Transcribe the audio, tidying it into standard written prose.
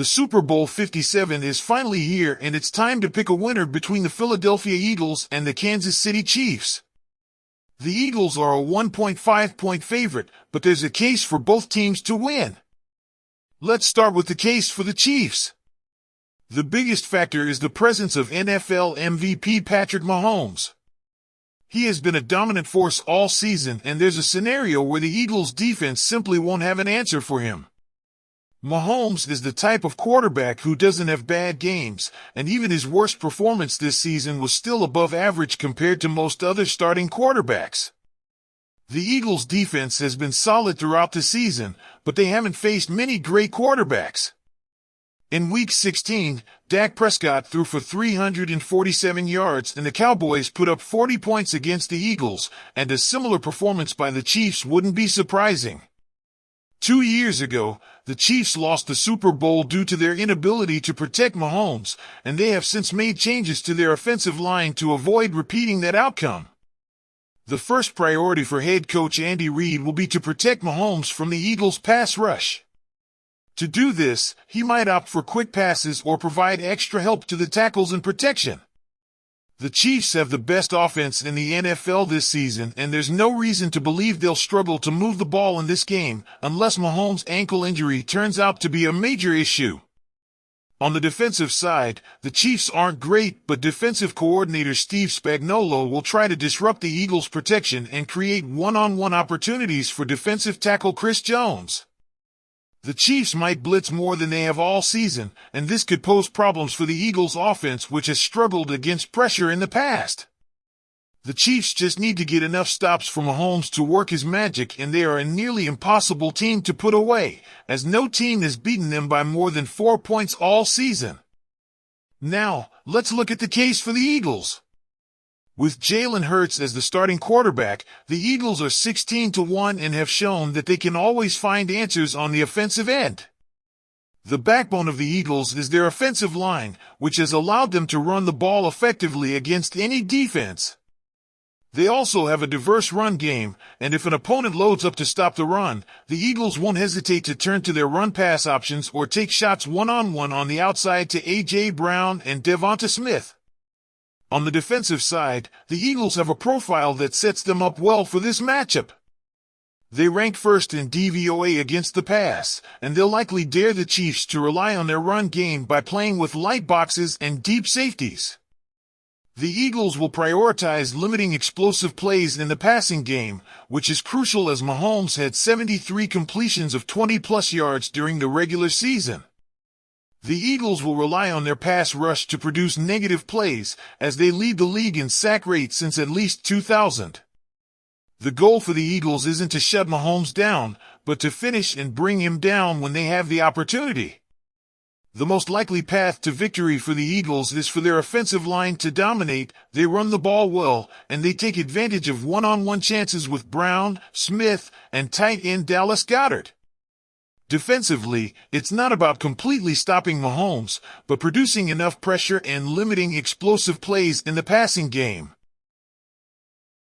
The Super Bowl 57 is finally here, and it's time to pick a winner between the Philadelphia Eagles and the Kansas City Chiefs. The Eagles are a 1.5-point favorite, but there's a case for both teams to win. Let's start with the case for the Chiefs. The biggest factor is the presence of NFL MVP Patrick Mahomes. He has been a dominant force all season, and there's a scenario where the Eagles' defense simply won't have an answer for him. Mahomes is the type of quarterback who doesn't have bad games, and even his worst performance this season was still above average compared to most other starting quarterbacks. The Eagles' defense has been solid throughout the season, but they haven't faced many great quarterbacks. In Week 16, Dak Prescott threw for 347 yards, and the Cowboys put up 40 points against the Eagles, and a similar performance by the Chiefs wouldn't be surprising. 2 years ago, the Chiefs lost the Super Bowl due to their inability to protect Mahomes, and they have since made changes to their offensive line to avoid repeating that outcome. The first priority for head coach Andy Reid will be to protect Mahomes from the Eagles' pass rush. To do this, he might opt for quick passes or provide extra help to the tackles and protection. The Chiefs have the best offense in the NFL this season, and there's no reason to believe they'll struggle to move the ball in this game unless Mahomes' ankle injury turns out to be a major issue. On the defensive side, the Chiefs aren't great, but defensive coordinator Steve Spagnuolo will try to disrupt the Eagles' protection and create one-on-one opportunities for defensive tackle Chris Jones. The Chiefs might blitz more than they have all season, and this could pose problems for the Eagles' offense, which has struggled against pressure in the past. The Chiefs just need to get enough stops for Mahomes to work his magic, and they are a nearly impossible team to put away, as no team has beaten them by more than 4 points all season. Now, let's look at the case for the Eagles. With Jalen Hurts as the starting quarterback, the Eagles are 16-1 and have shown that they can always find answers on the offensive end. The backbone of the Eagles is their offensive line, which has allowed them to run the ball effectively against any defense. They also have a diverse run game, and if an opponent loads up to stop the run, the Eagles won't hesitate to turn to their run-pass options or take shots one-on-one on the outside to A.J. Brown and Devonta Smith. On the defensive side, the Eagles have a profile that sets them up well for this matchup. They rank first in DVOA against the pass, and they'll likely dare the Chiefs to rely on their run game by playing with light boxes and deep safeties. The Eagles will prioritize limiting explosive plays in the passing game, which is crucial as Mahomes had 73 completions of 20-plus yards during the regular season. The Eagles will rely on their pass rush to produce negative plays, as they lead the league in sack rate since at least 2000. The goal for the Eagles isn't to shut Mahomes down, but to finish and bring him down when they have the opportunity. The most likely path to victory for the Eagles is for their offensive line to dominate. They run the ball well, and they take advantage of one-on-one chances with Brown, Smith, and tight end Dallas Goedert. Defensively, it's not about completely stopping Mahomes, but producing enough pressure and limiting explosive plays in the passing game.